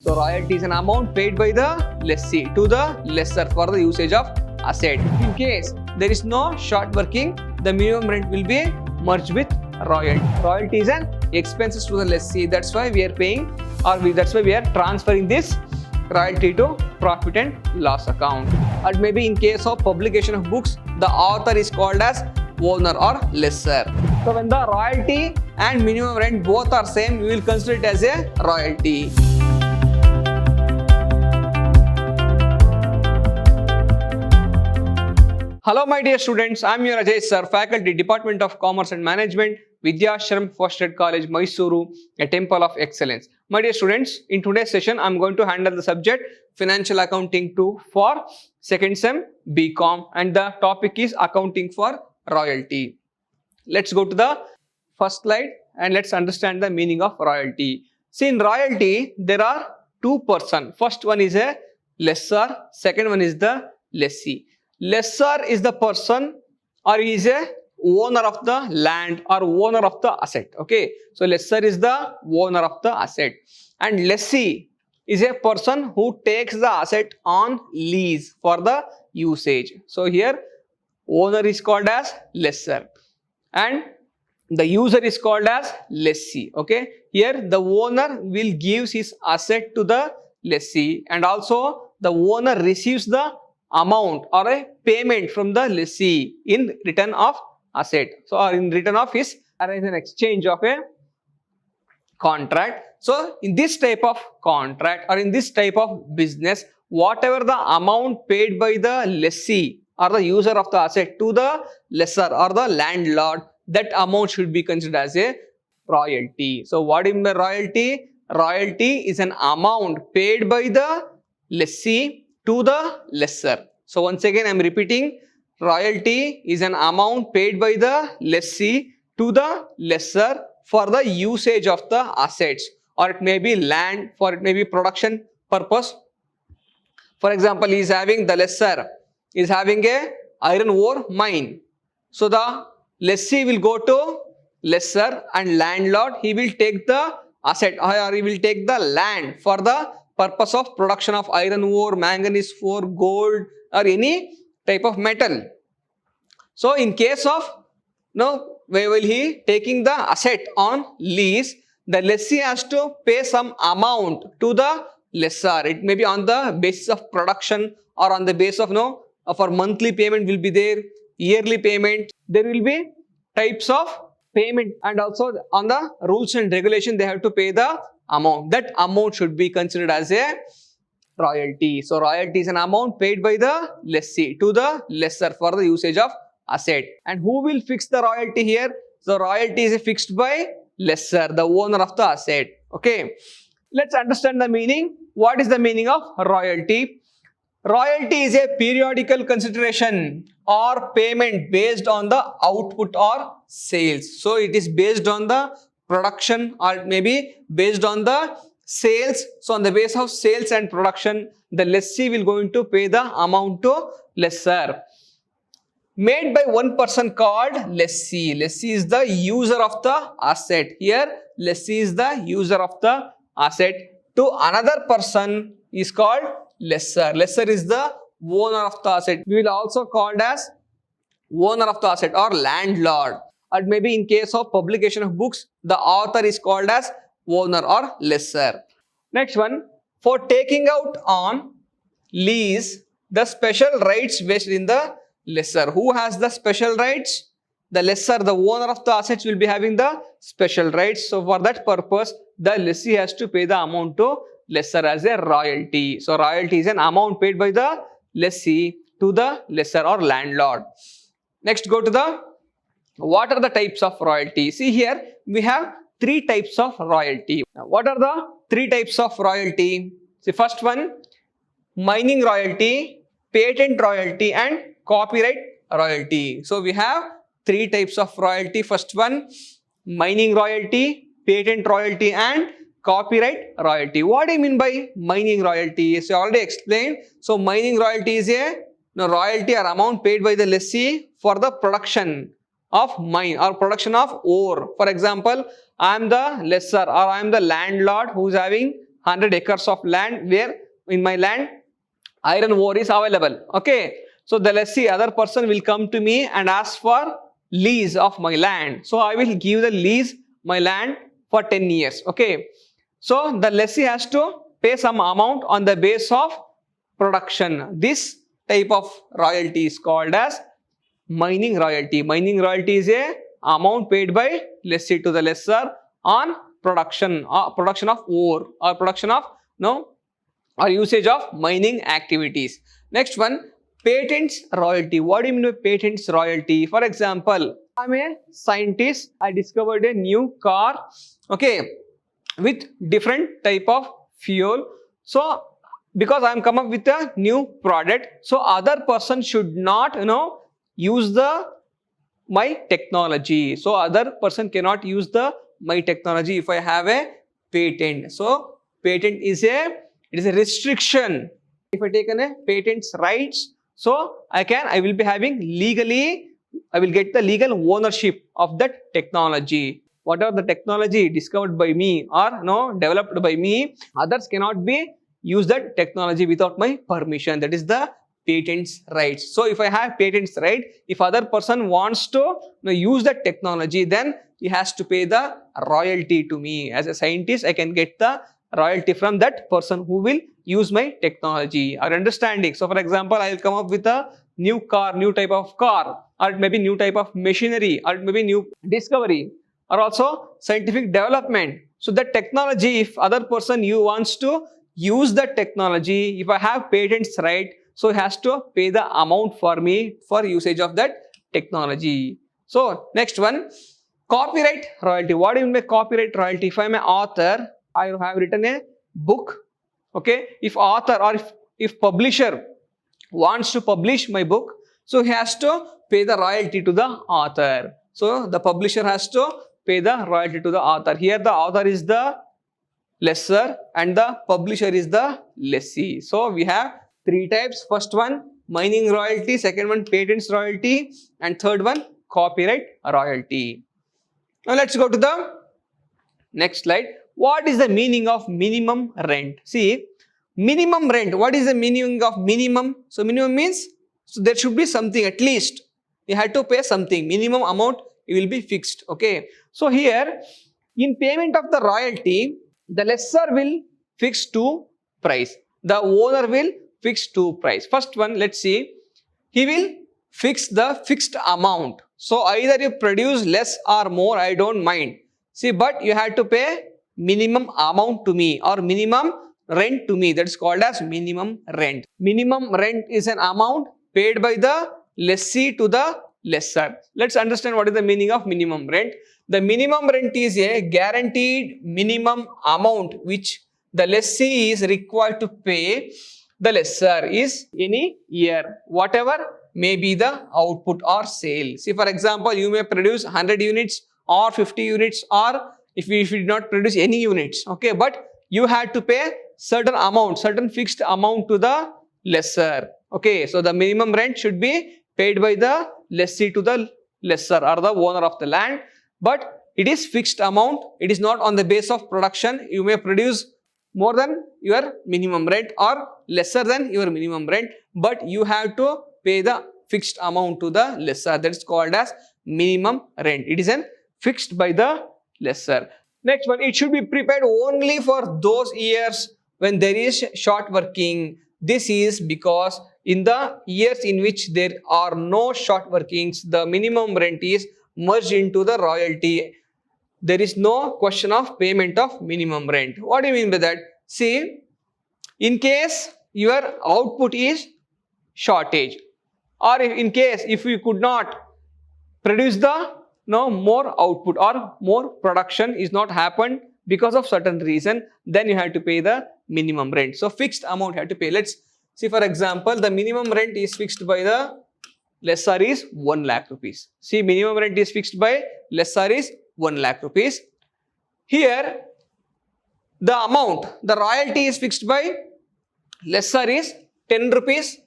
So royalty is an amount paid by the lessee to the lessor for the usage of asset. In case there is no short working, the minimum rent will be merged with royalty. Royalty is an expenses to the lessee. That's why we are paying, that's why we are transferring this royalty to profit and loss account. Or maybe in case of publication of books, the author is called as owner or lessor. So when the royalty and minimum rent both are same, we will consider it as a royalty. Hello my dear students, I am your Ajay sir, faculty Department of Commerce and Management, Vidyashram First Aid College, Mysuru, a temple of excellence. My dear students, in today's session I am going to handle the subject Financial Accounting 2 for second sem BCom, and the topic is accounting for royalty. Let's go to the first slide and let's understand the meaning of royalty. See, in royalty there are two persons. First one is a lessor, second one is the lessee. Lessor is the person or he is a owner of the land or owner of the asset. Okay, so lessor is the owner of the asset, and lessee is a person who takes the asset on lease for the usage. So here owner is called as lessor and the user is called as lessee. Okay, here the owner will give his asset to the lessee, and also the owner receives the amount or a payment from the lessee in return of asset. So or in return of his arrange an exchange of a contract. So in this type of contract or in this type of business, whatever the amount paid by the lessee or the user of the asset to the lessor or the landlord, that amount should be considered as a royalty. So what do you mean by royalty? Royalty is an amount paid by the lessee to the lessor. So once again I am repeating, royalty is an amount paid by the lessee to the lessor for the usage of the assets, or it may be land, for it may be production purpose. For example, the lessor is having a iron ore mine. So the lessee will go to lessor, and landlord, he will take the asset or he will take the land for the purpose of production of iron ore, manganese ore, gold or any type of metal. So in case of where will he taking the asset on lease, the lessee has to pay some amount to the lessor. It may be on the basis of production or on the basis of for monthly payment will be there, yearly payment. There will be types of payment, and also on the rules and regulation they have to pay the amount. That amount should be considered as a royalty. So royalty is an amount paid by the lessee to the lessor for the usage of asset. And who will fix the royalty here? So royalty is fixed by lessor, the owner of the asset. Okay, let's understand the meaning. What is the meaning of royalty? Royalty is a periodical consideration or payment based on the output or sales. So it is based on the production or maybe based on the sales. So on the basis of sales and production, the lessee will going to pay the amount to lessor. Made by one person called lessee. Lessee is the user of the asset. Here lessee is the user of the asset. To another person is called lessor. Lessor is the owner of the asset. We will also called as owner of the asset or landlord. Or maybe in case of publication of books, the author is called as owner or lessor. Next one, for taking out on lease, the special rights vested in the lessor. Who has the special rights? The lessor, the owner of the assets, will be having the special rights. So for that purpose, the lessee has to pay the amount to lessor as a royalty. So royalty is an amount paid by the lessee to the lessor or landlord. Next, go to the what are the types of royalty? See here we have three types of royalty. Now, what are the three types of royalty? See, first one, mining royalty, patent royalty and copyright royalty. So we have three types of royalty. First one, mining royalty, patent royalty and copyright royalty. What do you mean by mining royalty? So I already explained. So mining royalty is a royalty or amount paid by the lessee for the production of mine or production of ore. For example, I am the lessor or I am the landlord who is having 100 acres of land where in my land iron ore is available. Okay, so the lessee, other person will come to me and ask for lease of my land. So I will give the lease my land for 10 years. Okay, so the lessee has to pay some amount on the base of production. This type of royalty is called as mining royalty. Mining royalty is a amount paid by lessee to the lessor on production of ore or production of or usage of mining activities. Next one, patents royalty. What do you mean by patents royalty? For example, I'm a scientist. I discovered a new car, okay, with different type of fuel. So because I'm come up with a new product, so other person should not use the my technology. So other person cannot use the my technology if I have a patent. So patent is a restriction. If I take a patent's rights, so I will be having legally, I will get the legal ownership of that technology. Whatever the technology discovered by me or developed by me, others cannot be use that technology without my permission. That is the patents rights. So if I have patents right, if other person wants to use that technology, then he has to pay the royalty to me. As a scientist, I can get the royalty from that person who will use my technology or understanding. So for example, I will come up with a new car, new type of car, or maybe new type of machinery, or maybe new discovery, or also scientific development. So that technology, if other person you wants to use that technology, if I have patents right, so he has to pay the amount for me for usage of that technology. So next one, copyright royalty. What do you mean by copyright royalty? If I am an author, I have written a book. Okay, if author or if publisher wants to publish my book, so he has to pay the royalty to the author. So the publisher has to pay the royalty to the author. Here the author is the lessor and the publisher is the lessee. So we have three types. First one, mining royalty. Second one, patents royalty. And third one, copyright royalty. Now let's go to the next slide. What is the meaning of minimum rent? See, minimum rent. What is the meaning of minimum? So minimum means, so there should be something, at least you had to pay something. Minimum amount will be fixed. Okay. So here, in payment of the royalty, the lessor will fix two price. The owner will fix two price. First one, let's see. He will fix the fixed amount. So either you produce less or more, I don't mind. See, but you have to pay minimum amount to me or minimum rent to me. That is called as minimum rent. Minimum rent is an amount paid by the lessee to the lessor. Let's understand what is the meaning of minimum rent. The minimum rent is a guaranteed minimum amount which the lessee is required to pay the lessor is any year, whatever may be the output or sale. See, for example, you may produce 100 units or 50 units, or if you did not produce any units, okay, but you had to pay certain amount, certain fixed amount to the lessor. Okay, so the minimum rent should be paid by the lessee to the lessor or the owner of the land, but it is fixed amount. It is not on the base of production. You may produce more than your minimum rent or lesser than your minimum rent, but you have to pay the fixed amount to the lessor. That is called as minimum rent. It is fixed by the lessor. Next one, it should be prepaid only for those years when there is short working. This is because in the years in which there are no short workings, the minimum rent is merged into the royalty. There is no question of payment of minimum rent. What do you mean by that? See, in case your output is shortage, or in case if you could not produce the more output or more production is not happened because of certain reason, then you have to pay the minimum rent. So fixed amount you have to pay. Let's see, for example, the minimum rent is fixed by the lessor is 1 lakh rupees. See, minimum rent is fixed by lessor is 1 lakh rupees. Here, the amount, the royalty is fixed by lessor is 10 rupees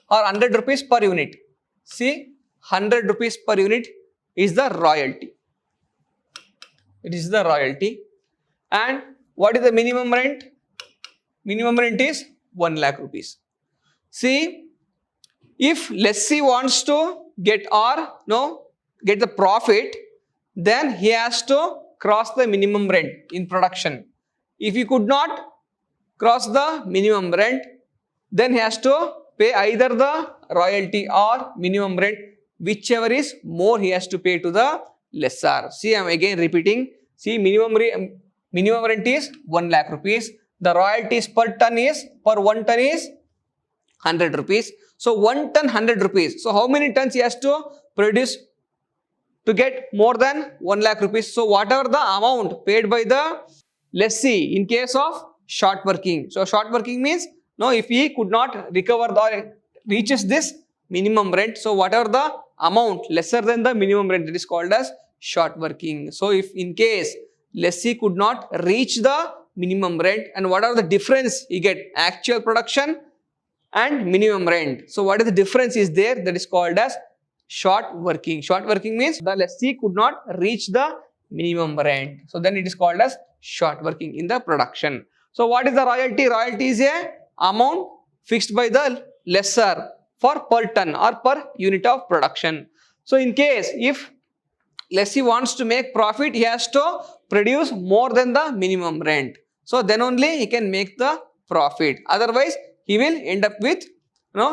or 100 rupees per unit. See, 100 rupees per unit is the royalty. It is the royalty. And what is the minimum rent? minimum rent is 1 lakh rupees. See, if lessee wants to get get the profit, then he has to cross the minimum rent in production. If he could not cross the minimum rent, then he has to pay either the royalty or minimum rent, whichever is more he has to pay to the lessor. See, I am again repeating. See, minimum rent is 1 lakh rupees. The royalties per 1 ton is 100 rupees. So 1 ton 100 rupees. So how many tons he has to produce to get more than 1 lakh rupees? So whatever the amount paid by the lessee in case of short working. So short working means if he could not recover or reaches this minimum rent, so whatever the amount lesser than the minimum rent, that is called as short working. So if in case lessee could not reach the minimum rent, and what are the difference he get, actual production and minimum rent. So what is the difference is there, that is called as short working. Short working means the lessee could not reach the minimum rent. So then it is called as short working in the production. So what is the royalty? Royalty is a amount fixed by the lessor for per ton or per unit of production. So in case if lessee wants to make profit, he has to produce more than the minimum rent. So then only he can make the profit. Otherwise, he will end up with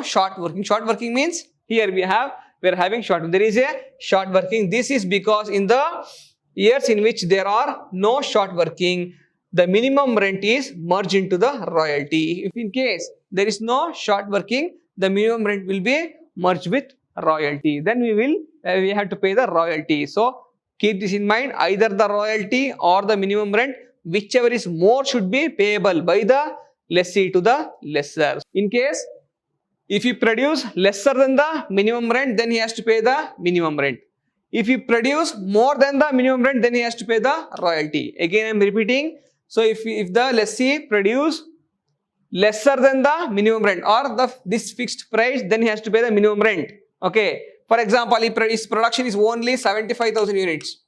short working. Short working means here we are having short. There is a short working. This is because in the years in which there are no short working, the minimum rent is merged into the royalty. If in case there is no short working, the minimum rent will be merged with royalty. Then we have to pay the royalty. So keep this in mind. Either the royalty or the minimum rent, whichever is more, should be payable by the lessee to the lessor. In case if you produce lesser than the minimum rent, then he has to pay the minimum rent. If you produce more than the minimum rent, then he has to pay the royalty. Again, I am repeating. So if the lessee produce lesser than the minimum rent or this fixed price, then he has to pay the minimum rent. Okay. For example, his production is only 75,000 units.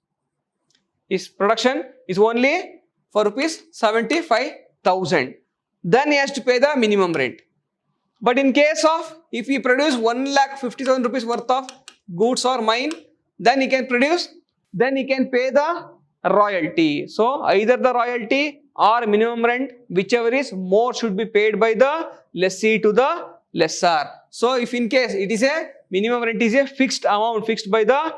His production is only for rupees 75,000. Then he has to pay the minimum rent. But in case of if he produce 1,50,000 rupees worth of goods or mine, then he can pay the royalty. So either the royalty or minimum rent, whichever is more, should be paid by the lessee to the lessor. So if in case it is a minimum rent is a fixed amount fixed by the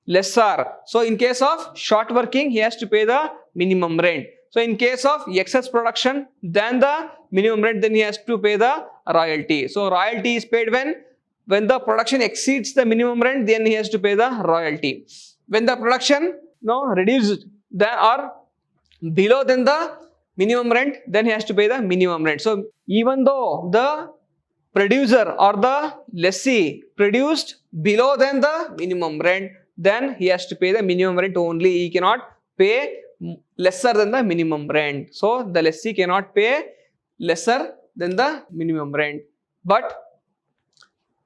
lessor. So in case of short working, he has to pay the minimum rent. So in case of excess production than the minimum rent, then he has to pay the royalty. So royalty is paid when the production exceeds the minimum rent, then he has to pay the royalty. When the production reduced or below than the minimum rent, then he has to pay the minimum rent. So even though the producer or the lessee produced below than the minimum rent, then he has to pay the minimum rent only. He cannot pay lesser than the minimum rent. So the lessee cannot pay lesser than the minimum rent. But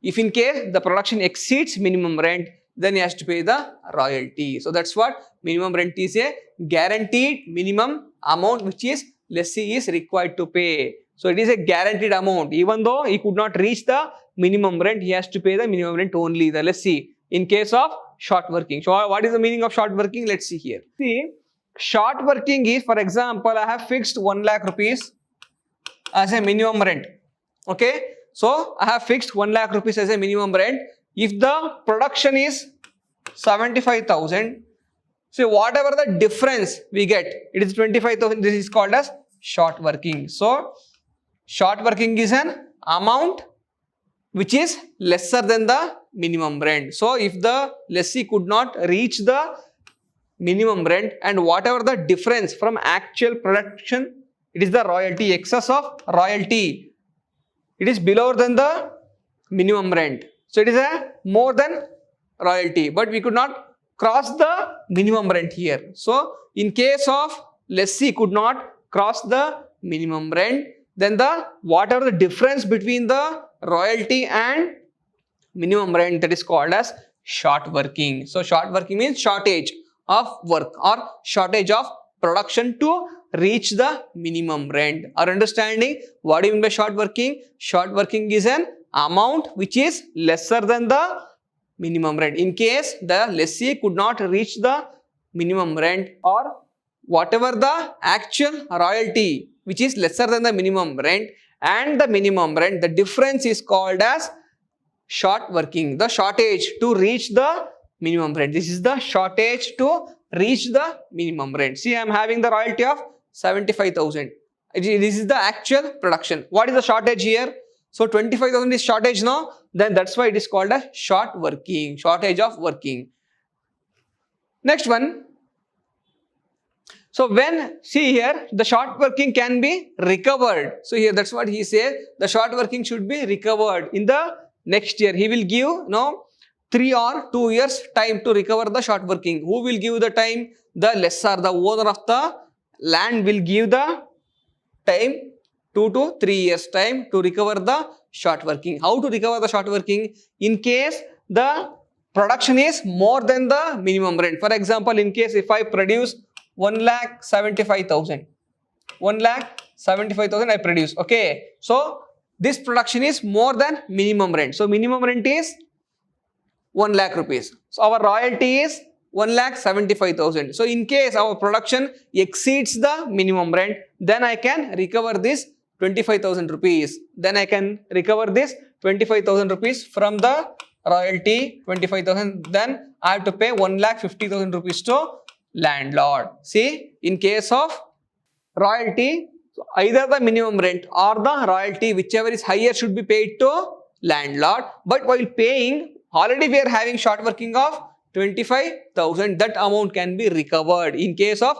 if in case the production exceeds minimum rent, then he has to pay the royalty. So that's what minimum rent is, a guaranteed minimum amount which is lessee is required to pay. So it is a guaranteed amount. Even though he could not reach the minimum rent, he has to pay the minimum rent only, the lessee, in case of short working. So what is the meaning of short working? Let's see here. See, short working is, for example, I have fixed 1 lakh rupees as a minimum rent. Okay. So I have fixed 1 lakh rupees as a minimum rent. If the production is 75,000, so whatever the difference we get, it is 25,000. This is called as short working. So short working is an amount which is lesser than the minimum rent. So if the lessee could not reach the minimum rent, and whatever the difference from actual production, it is the royalty, excess of royalty, it is below than the minimum rent. So it is a more than royalty, but we could not cross the minimum rent here. So in case of lessee could not cross the minimum rent, then whatever the difference between the royalty and minimum rent, that is called as short working. So short working means shortage of work or shortage of production to reach the minimum rent. Are understanding what do you mean by short working? Short working is an amount which is lesser than the minimum rent. In case the lessee could not reach the minimum rent, or whatever the actual royalty which is lesser than the minimum rent and the minimum rent, the difference is called as short working, the shortage to reach the minimum rent. This is the shortage to reach the minimum rent. See, I am having the royalty of 75,000. This is the actual production. What is the shortage here? So 25,000 is shortage now. Then that's why it is called a short working, shortage of working. Next one. So when, see here, the short working can be recovered. So here that's what he says, the short working should be recovered in the next year. He will give 3 or 2 years time to recover the short working. Who will give the time? The lessor, the owner of the land will give the time, 2 to 3 years time to recover the short working. How to recover the short working? In case the production is more than the minimum rent. For example, in case if I produce 1,75,000, 1,75,000 I produce. Okay, so this production is more than minimum rent. So minimum rent is 1 lakh rupees. So our royalty is 1,75,000. So in case our production exceeds the minimum rent, then I can recover this 25,000 rupees. Then I can recover this 25,000 rupees from the royalty 25,000. Then I have to pay 1,50,000 rupees to landlord. See, in case of royalty, either the minimum rent or the royalty, whichever is higher, should be paid to landlord. But while paying, already we are having short working of 25,000. That amount can be recovered in case of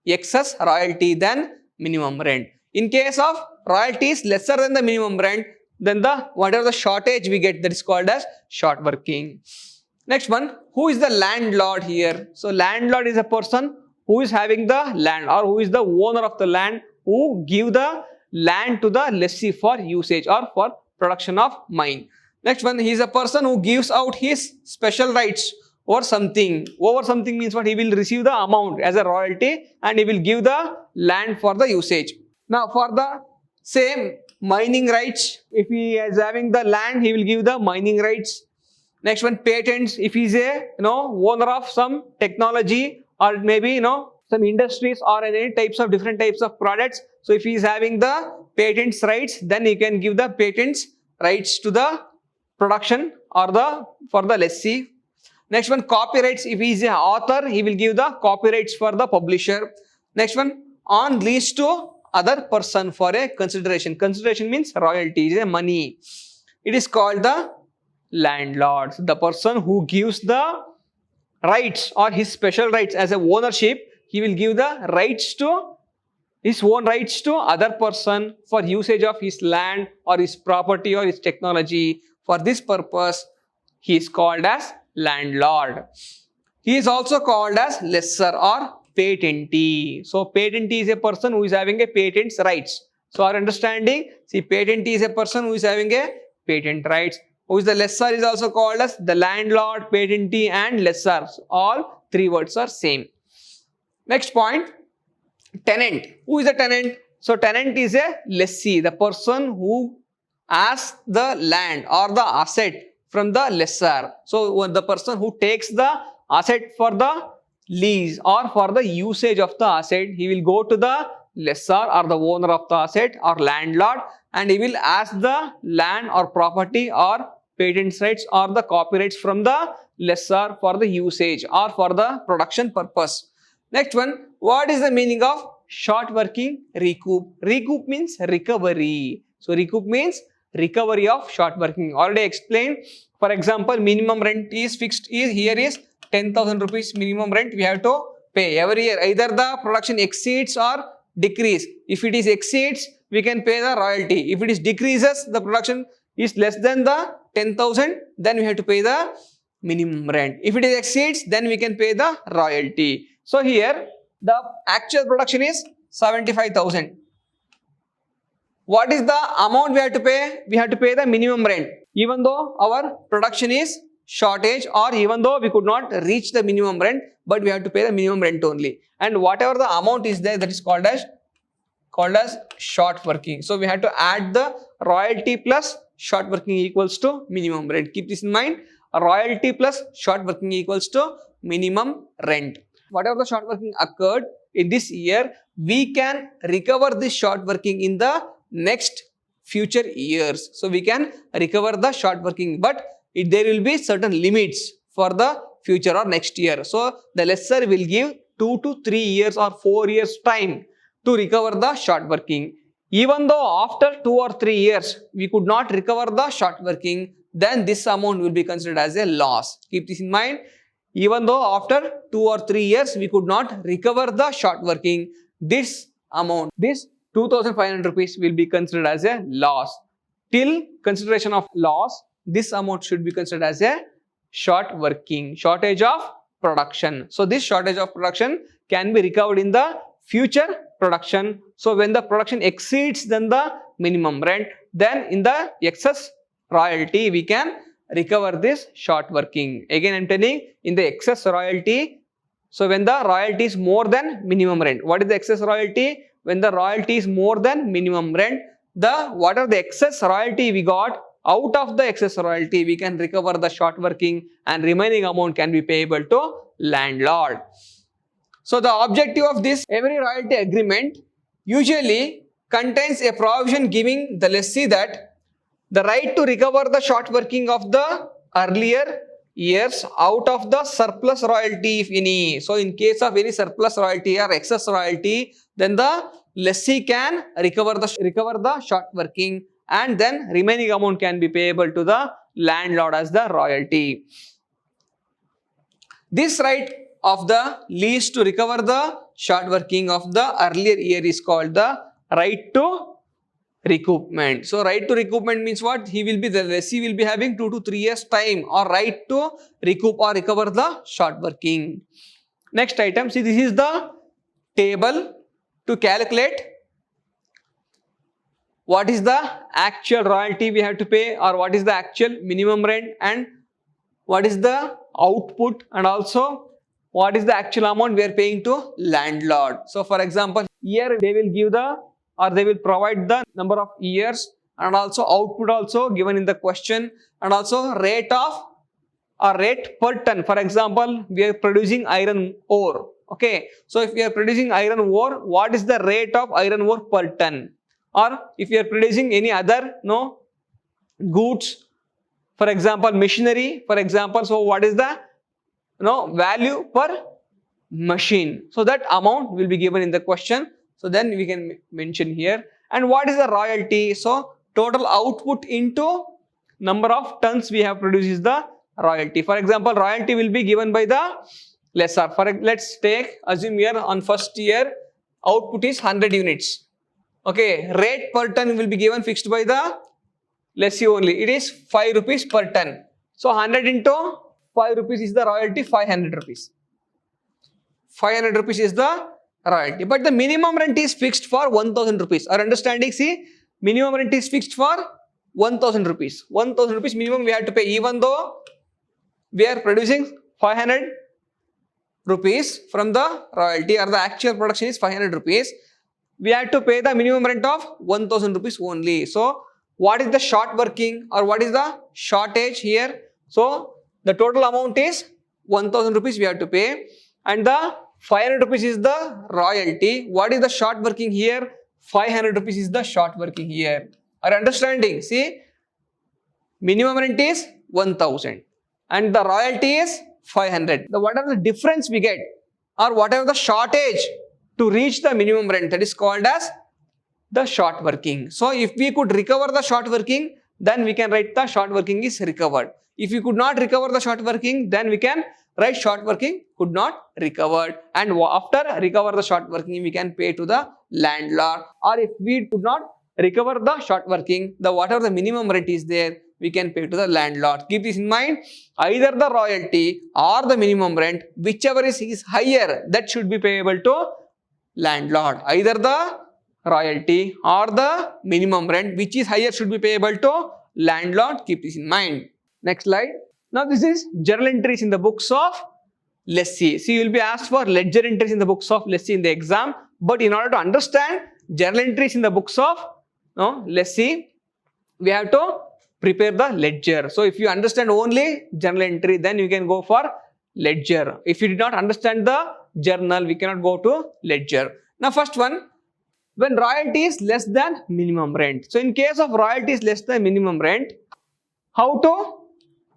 excess royalty than minimum rent. In case of royalties lesser than the minimum rent, then the whatever the shortage we get, that is called as short working. Next one, who is the landlord here? So landlord is a person who is having the land, or who is the owner of the land, who give the land to the lessee for usage or for production of mine. Next one, he is a person who gives out his special rights over something. Over something means what? He will receive the amount as a royalty and he will give the land for the usage. Now for the same mining rights, if he is having the land, he will give the mining rights. Next one, patents. If he is a owner of some technology, or maybe some industries or any types of different types of products, so if he is having the patents rights, then he can give the patents rights to the production or for the lessee. Next one, copyrights. If he is an author, he will give the copyrights for the publisher. Next one, on lease to other person for a consideration. Consideration means royalty, it is money. It is called the landlord. The person who gives the rights or his special rights as a ownership, he will give the rights to his own rights to other person for usage of his land or his property or his technology. For this purpose, he is called as landlord. He is also called as lessor or patentee. So patentee is a person who is having a patent's rights. So our understanding, see, patentee is a person who is having a patent rights. Who is the lessor is also called as the landlord, patentee and lessor. So all three words are same. Next point, tenant. Who is a tenant? So tenant is a lessee, the person who asks the land or the asset from the lessor. So the person who takes the asset for the lease or for the usage of the asset, he will go to the lessor or the owner of the asset or landlord, and he will ask the land or property or patent rights or the copyrights from the lessor for the usage or for the production purpose. Next one, what is the meaning of short working recoup? Recoup means recovery. So recoup means recovery of short working. Already explained. For example, minimum rent is fixed. Here is 10,000 rupees minimum rent we have to pay every year. Either the production exceeds or decrease. If it is exceeds, we can pay the royalty. If it is decreases, the production is less than the 10,000, then we have to pay the minimum rent. If it is exceeds, then we can pay the royalty. So here the actual production is 75,000. What is the amount we have to pay? We have to pay the minimum rent. Even though our production is shortage, or even though we could not reach the minimum rent, but we have to pay the minimum rent only. And whatever the amount is there, that is called as short working. So we have to add the royalty plus short working equals to minimum rent. Keep this in mind. Royalty plus short working equals to minimum rent. Whatever the short working occurred in this year, we can recover this short working in the next future years. So we can recover the short working, but there will be certain limits for the future or next year. So the lessor will give 2 to 3 years or 4 years time to recover the short working. Even though after 2 or 3 years we could not recover the short working, then this amount will be considered as a loss. Keep this in mind. Even though after 2 or 3 years we could not recover the short working, this amount, this 2500 rupees will be considered as a loss. Till consideration of loss, this amount should be considered as a short working, shortage of production. So this shortage of production can be recovered in the future production. So when the production exceeds then the minimum rent, then in the excess royalty we can recover this short working. Again I am telling, in the excess royalty, so when the royalty is more than minimum rent. What is the excess royalty? When the royalty is more than minimum rent, what are the excess royalty we got, out of the excess royalty we can recover the short working, and remaining amount can be payable to landlord. So the objective of this, every royalty agreement usually contains a provision giving the lessee that the right to recover the short working of the earlier years out of the surplus royalty, if any. So in case of any surplus royalty or excess royalty, then the lessee can recover the short working, and then remaining amount can be payable to the landlord as the royalty. This right of the lease to recover the short working of the earlier year is called the right to recoupment. So right to recoupment means what? The lessee will be having 2 to 3 years time or right to recoup or recover the short working. Next item, see, this is the table to calculate what is the actual royalty we have to pay, or what is the actual minimum rent, and what is the output, and also what is the actual amount we are paying to landlord. So for example, here they will give they will provide the number of years, and also output also given in the question, and also rate per ton. For example, we are producing iron ore. Okay, so if we are producing iron ore, what is the rate of iron ore per ton? Or if we are producing any other goods, for example machinery, for example, so what is the value per machine? So that amount will be given in the question. So then we can mention here. And what is the royalty? So total output into number of tons we have produced is the royalty. For example, royalty will be given by the lessor. Let's assume here on first year output is 100 units. Okay, rate per ton will be given fixed by the lessee only. It is 5 rupees per ton. So 100 into 5 rupees is the royalty, 500 rupees. 500 rupees is the royalty. But the minimum rent is fixed for 1000 rupees. Our understanding, see, minimum rent is fixed for 1000 rupees. 1000 rupees minimum we have to pay, even though we are producing 500 rupees from the royalty, or the actual production is 500 rupees. We have to pay the minimum rent of 1000 rupees only. So what is the short working, or what is the shortage here? So the total amount is 1000 rupees we have to pay, and the 500 rupees is the royalty. What is the short working here? 500 rupees is the short working here. Our understanding, see, minimum rent is 1000 and the royalty is 500. Whatever the difference we get, or whatever the shortage to reach the minimum rent, that is called as the short working. So if we could recover the short working, then we can write the short working is recovered. If we could not recover the short working, then we can write short working could not recovered, and after recover the short working we can pay to the landlord. Or if we could not recover the short working, whatever the minimum rent is there, we can pay to the landlord. Keep this in mind. Either the royalty or the minimum rent, whichever is higher, that should be payable to landlord. Either the royalty or the minimum rent, which is higher, should be payable to landlord. Keep this in mind. Next slide. Now this is journal entries in the books of lessee. See, you will be asked for ledger entries in the books of lessee in the exam. But in order to understand journal entries in the books of lessee, we have to prepare the ledger. So if you understand only journal entry, then you can go for ledger. If you did not understand the journal, we cannot go to ledger. Now first one, when royalty is less than minimum rent. So in case of royalty is less than minimum rent, how to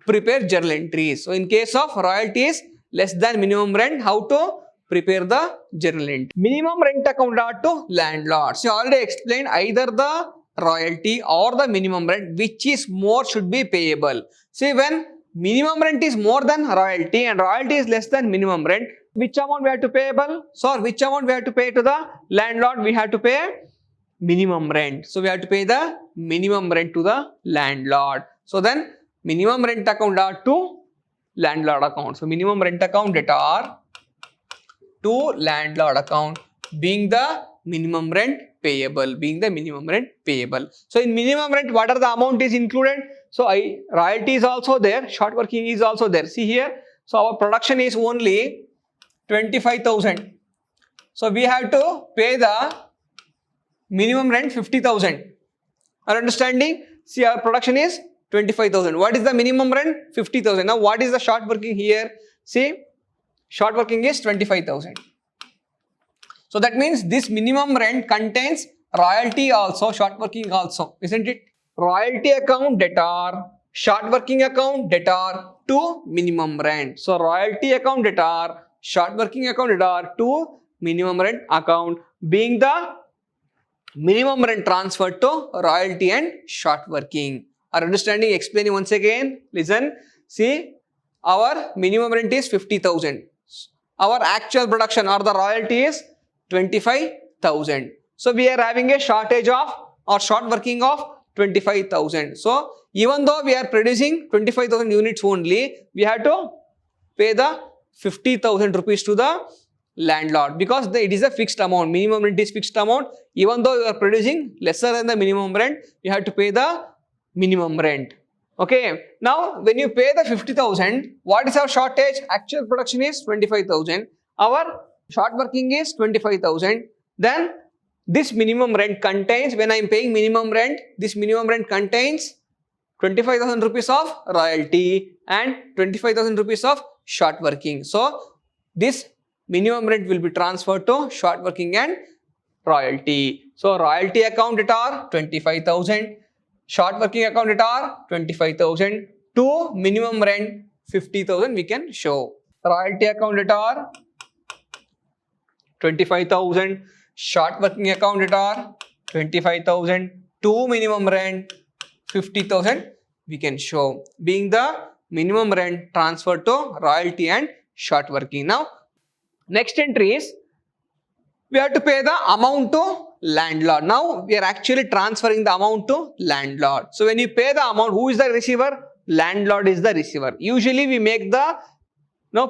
prepare journal entries? So in case of royalty is less than minimum rent, how to prepare the journal entry? Minimum rent account to landlord. So I already explained, either the royalty or the minimum rent, which is more should be payable. See, when minimum rent is more than royalty and royalty is less than minimum rent, which amount we have to payable? So which amount we have to pay to the landlord? We have to pay minimum rent. So we have to pay the minimum rent to the landlord. So then minimum rent account to landlord account. So minimum rent account debtor to landlord account being the minimum rent payable, So in minimum rent, what are the amount is included? So royalty is also there, short working is also there. See here, so our production is only 25,000. So we have to pay the minimum rent 50,000. Are understanding? See, our production is 25,000. What is the minimum rent? 50,000. Now what is the short working here? See, short working is 25,000. So that means this minimum rent contains royalty also, short working also, isn't it? Royalty account debtor, short working account debtor to minimum rent. So royalty account debtor, short working account debtor to minimum rent account being the minimum rent transferred to royalty and short working. Are understanding? Explaining once again. Listen. See, our minimum rent is 50,000. Our actual production or the royalty is 25,000. So we are having a shortage of or short working of 25,000. So even though we are producing 25,000 units only, we have to pay the 50,000 rupees to the landlord, because it is a fixed amount. Minimum rent is fixed amount. Even though you are producing lesser than the minimum rent, you have to pay the minimum rent. Okay. Now when you pay the 50,000, what is our shortage? Actual production is 25,000. Our short working is 25,000. Then this minimum rent contains, when I am paying minimum rent, this minimum rent contains 25,000 rupees of royalty and 25,000 rupees of short working. So this minimum rent will be transferred to short working and royalty. So royalty account debtor 25,000, short working account debtor 25,000 to minimum rent 50,000 we can show. Royalty account debtor 25,000, short working account debtor 25,000 to minimum rent 50,000 we can show, being the minimum rent transferred to royalty and short working. Now next entry is we have to pay the amount to landlord. Now we are actually transferring the amount to landlord. So when you pay the amount, who is the receiver? Landlord is the receiver. Usually we make the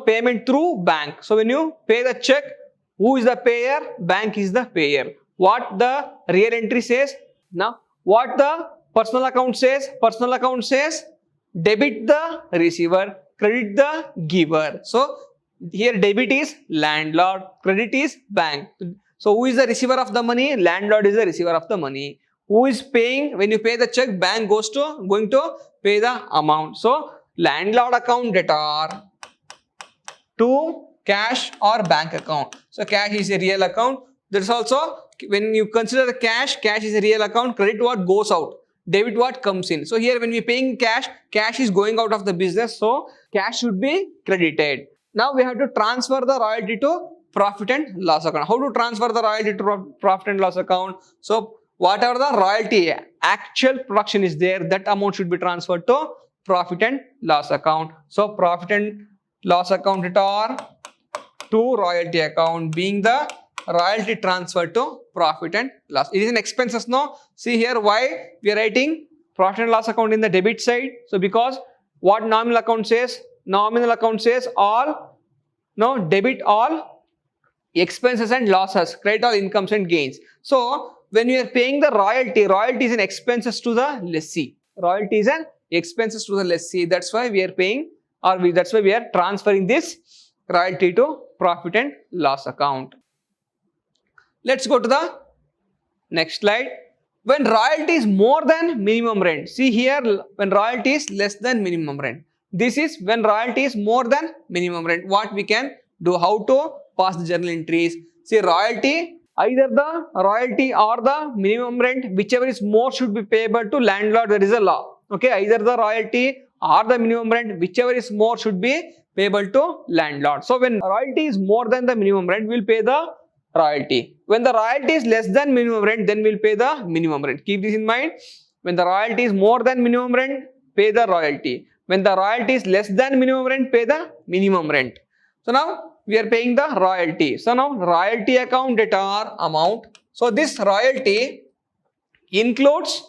payment through bank. So when you pay the check, who is the payer? Bank is the payer. What the real entry says? Now what the personal account says? Personal account says debit the receiver, credit the giver. So here debit is landlord, credit is bank. So who is the receiver of the money? Landlord is the receiver of the money. Who is paying? When you pay the check, bank going to pay the amount. So landlord account debtor to cash or bank account. So cash is a real account. There is also, when you consider the cash is a real account. Credit what goes out, debit what comes in. So here when we are paying cash is going out of the business. So cash should be credited. Now we have to transfer the royalty to profit and loss account. How to transfer the royalty to profit and loss account? So whatever the royalty actual production is there, that amount should be transferred to profit and loss account. So profit and loss account debtor to royalty account being the royalty transfer to profit and loss. It is an expenses now. See here why we are writing profit and loss account in the debit side. So because what nominal account says? Nominal account says all, debit all expenses and losses, credit all incomes and gains. So when you are paying the royalty is an expenses to the lessee. Royalty is an expenses to the lessee. That's why we are paying, or that's why we are transferring this royalty to profit and loss account. Let's go to the next slide. When royalty is more than minimum rent, see here, when royalty is less than minimum rent. This is when royalty is more than minimum rent. What we can do, how to pass the journal entries. See, royalty, either the royalty or the minimum rent, whichever is more should be payable to landlord. There is a law. Okay, either the royalty or the minimum rent, whichever is more should be payable to landlord. So when royalty is more than the minimum rent, we'll pay the royalty. When the royalty is less than minimum rent, then we'll pay the minimum rent. Keep this in mind. When the royalty is more than minimum rent, pay the royalty. When the royalty is less than minimum rent, pay the minimum rent. So now we are paying the royalty. So now royalty account debtor amount. So this royalty includes,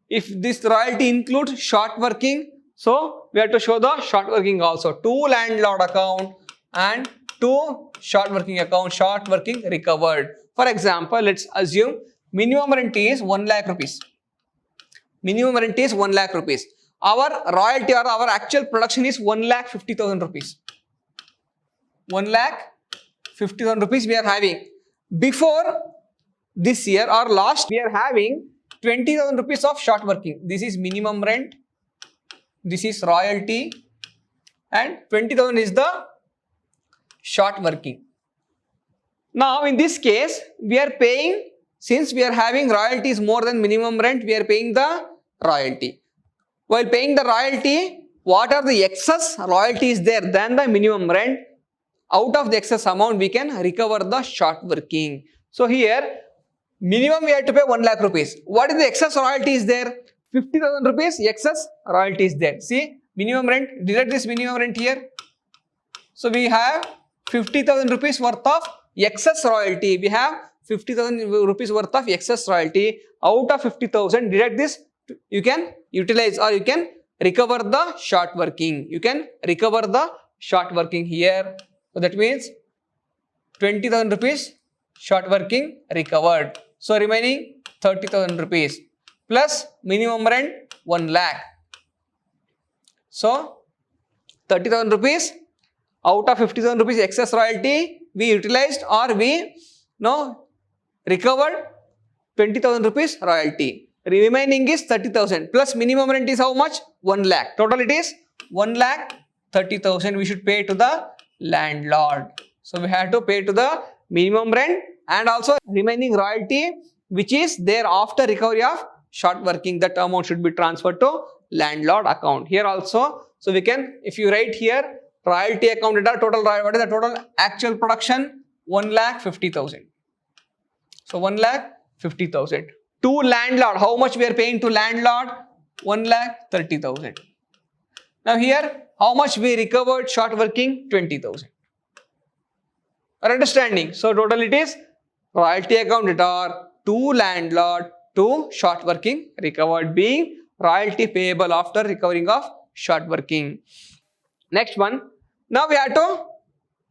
if this royalty includes short working, so we have to show the short working also. To landlord account and to short working account, short working recovered. For example, let's assume minimum rent is 1 lakh rupees. Minimum rent is 1 lakh rupees. Our royalty or our actual production is 1,50,000 rupees. 1,50,000 rupees we are having. Before this year or last, we are having 20,000 rupees of short working. This is minimum rent. This is royalty. And 20,000 is the short working. Now in this case, we are paying, since we are having royalties more than minimum rent, we are paying the royalty. While paying the royalty, what are the excess royalties there than the minimum rent? Out of the excess amount, we can recover the short working. So here, minimum we have to pay 1 lakh rupees. What is the excess royalty is there? 50,000 rupees excess royalty is there. See, minimum rent, deduct this minimum rent here. So we have 50,000 rupees worth of excess royalty. We have 50,000 rupees worth of excess royalty. Out of 50,000, deduct this, you can utilize or you can recover the short working. You can recover the short working here. So that means 20,000 rupees short working recovered. So remaining 30,000 rupees plus minimum rent 1 lakh. So 30,000 rupees out of 50,000 rupees excess royalty we utilized or we recovered 20,000 rupees royalty. Remaining is 30,000 plus minimum rent is how much? 1 lakh. Total it is 1,30,000 we should pay to the landlord. So we have to pay to the minimum rent and also remaining royalty which is there after recovery of short working. That amount should be transferred to landlord account. Here also, so we can, if you write here royalty account data total, what is the total actual production? 1,50,000. So 1,50,000. To landlord, how much we are paying to landlord? 1,30,000. Now here, how much we recovered short working? 20,000. Are understanding? So total it is royalty account debtor to landlord to short working recovered, being royalty payable after recovering of short working. Next one. Now we have to,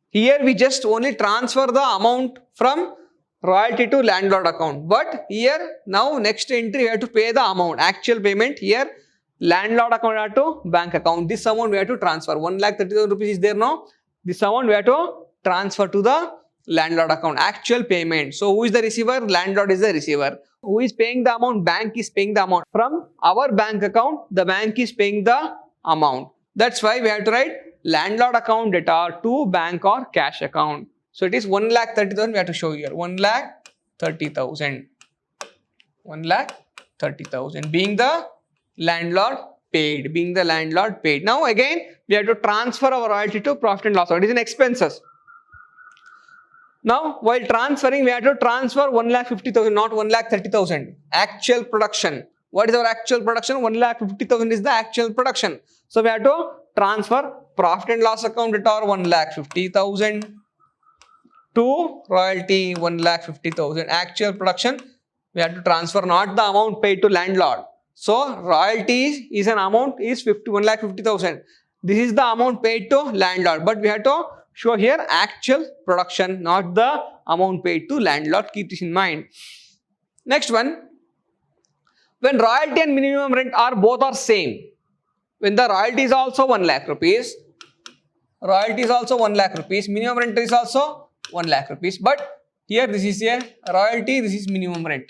here we just only transfer the amount from royalty to landlord account. But here now next entry we have to pay the amount, actual payment. Here landlord account to bank account. This amount we have to transfer. 1,30,000 rupees is there now. This amount we have to transfer to the landlord account. Actual payment. So who is the receiver? Landlord is the receiver. Who is paying the amount? Bank is paying the amount. From our bank account, the bank is paying the amount. That's why we have to write landlord account debtor to bank or cash account. So it is 1,30,000 we have to show here. 1,30,000. 1,30,000 being the landlord paid. Being the landlord paid. Now again we have to transfer our royalty to profit and loss. So it is in expenses. Now while transferring we have to transfer 1,50,000, not 1,30,000. Actual production. What is our actual production? 1,50,000 is the actual production. So we have to transfer profit and loss account debtor 1,50,000 to royalty 1,50,000. Actual production we have to transfer, not the amount paid to landlord. So royalty is an amount is 1,50,000. This is the amount paid to landlord, but we have to show here actual production, not the amount paid to landlord. Keep this in mind. Next one, when royalty and minimum rent are both are same, when the royalty is also 1 lakh rupees, royalty is also 1 lakh rupees, minimum rent is also 1 lakh rupees, but here this is a royalty, this is minimum rent.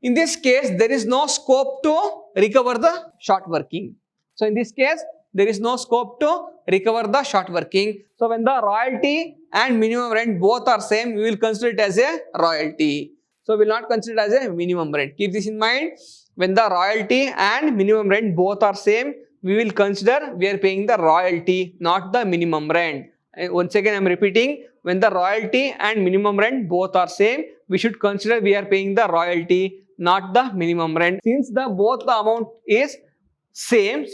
In this case, there is no scope to recover the short working. So in this case, there is no scope to recover the short working. So when the royalty and minimum rent both are same, we will consider it as a royalty. So we will not consider it as a minimum rent. Keep this in mind. When the royalty and minimum rent both are same, we will consider we are paying the royalty, not the minimum rent. And once again, I am repeating, when the royalty and minimum rent both are same, we should consider we are paying the royalty, not the minimum rent. Since both the amount is same,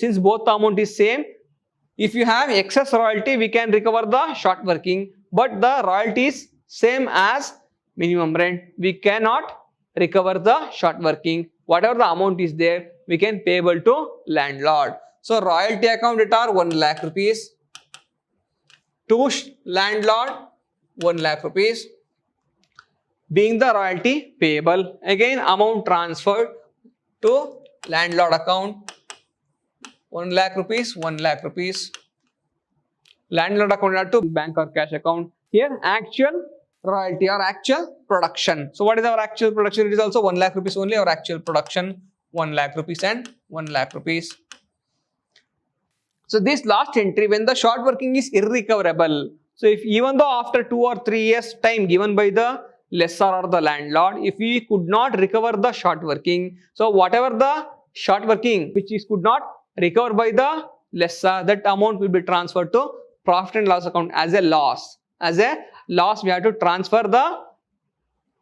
if you have excess royalty, we can recover the short working, but the royalty is same as minimum rent. We cannot recover the short working. Whatever the amount is there, we can payable to landlord. So royalty account it are 1 lakh rupees. To landlord 1 lakh rupees. Being the royalty payable, again amount transferred to landlord account 1 lakh rupees, 1 lakh rupees. Landlord account to bank or cash account. Here actual royalty or actual production. So what is our actual production? It is also 1 lakh rupees only. Our actual production 1 lakh rupees and 1 lakh rupees. So this last entry, when the short working is irrecoverable. So if even though after 2 or 3 years time given by the lessor or the landlord, if we could not recover the short working, so whatever the short working which is could not recover by the lessor, that amount will be transferred to profit and loss account as a loss. As a loss, we have to transfer the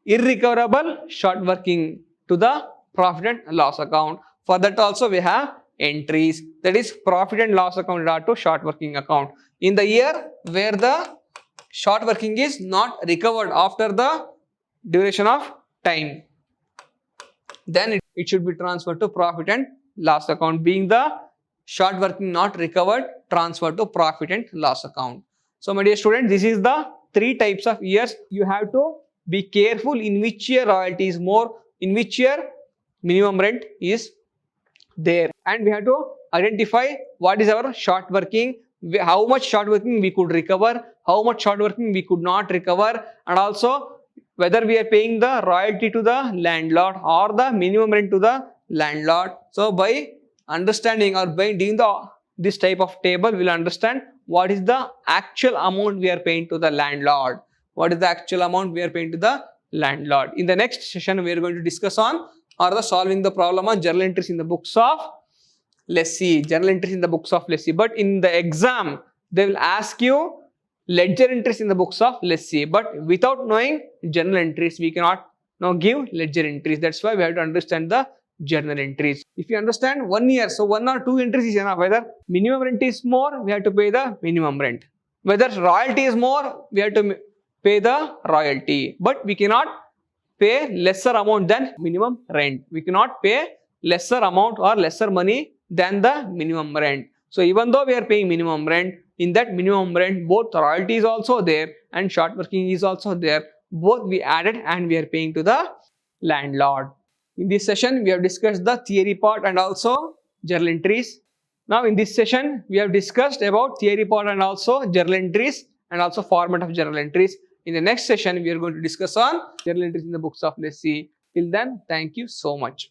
irrecoverable short working to the profit and loss account. For that also we have entries, that is profit and loss account are to short working account. In the year where the short working is not recovered after the duration of time, then it should be transferred to profit and loss account. Being the short working not recovered, transferred to profit and loss account. So my dear students, this is the 3 types of years. You have to be careful in which year royalty is more, in which year minimum rent is there, and we have to identify what is our short working, how much short working we could recover, how much short working we could not recover, and also whether we are paying the royalty to the landlord or the minimum rent to the landlord. So by understanding or by doing this type of table, we will understand what is the actual amount we are paying to the landlord. What is the actual amount we are paying to the landlord. In the next session, we are going to discuss on or the solving the problem on journal entries in the books of lessee, journal entries in the books of lessee. But in the exam, they will ask you ledger entries in the books of lessee. But without knowing journal entries, we cannot now give ledger entries. That's why we have to understand the journal entries. If you understand 1 year, so 1 or 2 entries is enough. Whether minimum rent is more, we have to pay the minimum rent. Whether royalty is more, we have to pay the royalty. But we cannot pay lesser amount than minimum rent. We cannot pay lesser amount or lesser money than the minimum rent. So even though we are paying minimum rent, in that minimum rent, both royalty is also there and short working is also there. Both we added and we are paying to the landlord. In this session, we have discussed the theory part and also journal entries. Now in this session, we have discussed about theory part and also journal entries and also format of journal entries. In the next session, we are going to discuss on journal entries in the books of lessee. Till then, thank you so much.